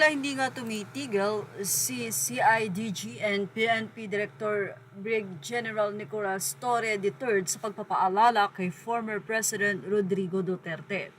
Tila hindi nga tumitigil si CIDG and PNP Director Brig General Nicolas Torre III sa pagpapaalala kay former President Rodrigo Duterte.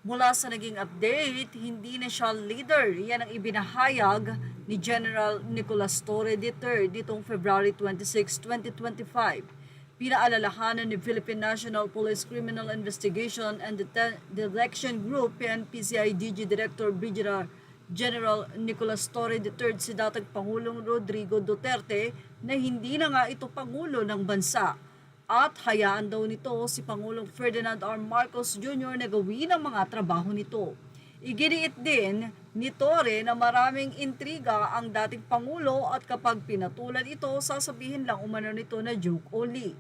Mula sa naging update, hindi na siya leader. Yan ang ibinahayag ni General Nicolas Torre III ditong February 26, 2025. Pinaalalahanan ni Philippine National Police Criminal Investigation and Detection Group PNP-CIDG Director Brigadier General Nicolas Torre III si dating Pangulong Rodrigo Duterte na hindi na nga ito Pangulo ng bansa at hayaan daw nito si Pangulong Ferdinand R. Marcos Jr. na gawin ang mga trabaho nito. Iginiit din ni Torre na maraming intriga ang dating Pangulo at kapag pinatulan ito, sasabihin lang umano nito na joke only.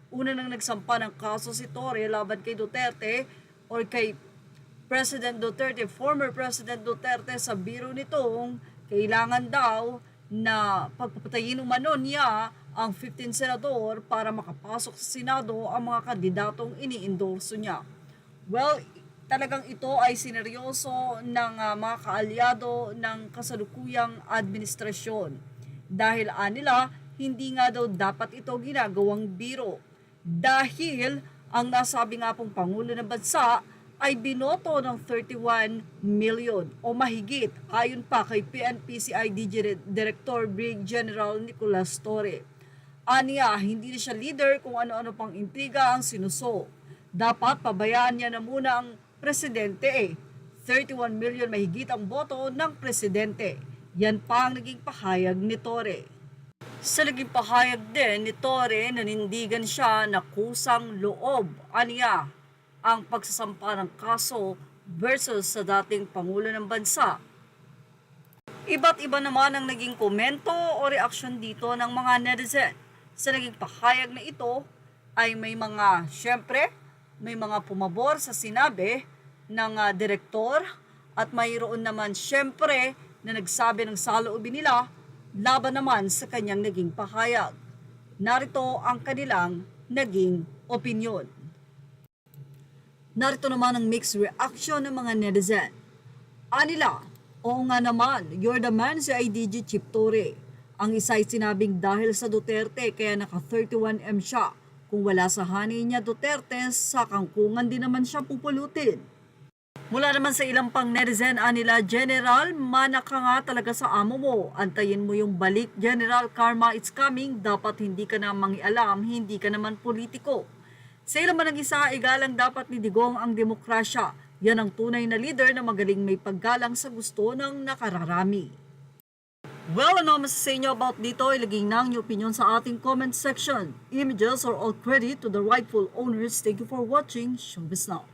Una nang nagsampa ng kaso si Torre laban kay Duterte or kay President Duterte, former President Duterte, sa biro nitong kailangan daw na pagpapatayin umano niya ang 15 senador para makapasok sa Senado ang mga kandidatong ini-endorso niya. Well, talagang ito ay sineryoso ng mga kaalyado ng kasalukuyang administrasyon. Dahil anila, hindi nga daw dapat ito ginagawang biro. Dahil ang nasabi nga pong Pangulo ng Bansa ay binoto ng 31 million o mahigit ayon pa kay PNP-CIDG Director Brig General Nicolas Torre. Aniya, hindi na siya leader kung ano-ano pang intriga ang sinuso. Dapat pabayaan niya na muna ang presidente 31 million mahigit ang boto ng presidente. Yan pa ang naging pahayag ni Torre. Sa naging pahayag din ni Torre, nanindigan siya na kusang loob. Aniya, ang pagsasampa ng kaso versus sa dating Pangulo ng Bansa. Iba't iba naman ang naging komento o reaksyon dito ng mga netizen. Sa naging pahayag na ito ay may mga, syempre, may mga pumabor sa sinabi ng direktor at mayroon naman syempre na nagsabi ng saloobin nila laban naman sa kanyang naging pahayag. Narito ang kanilang naging opinyon. Narito naman ang mixed reaction ng mga netizen. Anila, oo nga naman, you're the man si IDG Chief Torre. Ang isa ay sinabing dahil sa Duterte kaya naka 31M siya. Kung wala sa honey niya Duterte, sa kangkungan din naman siya pupulutin. Mula naman sa ilang pang netizen, anila, General, mana ka nga talaga sa amo mo. Antayin mo yung balik, General, karma it's coming. Dapat hindi ka na mangialam, hindi ka naman politiko. Sa ilang man ang isa, igalang dapat ni Digong ang demokrasya. Yan ang tunay na leader na magaling may paggalang sa gusto ng nakararami. Well, ano mas sa inyo about dito? Ilagay na ang inyong opinion sa ating comment section. Images are all credit to the rightful owners. Thank you for watching. Showbiz Now.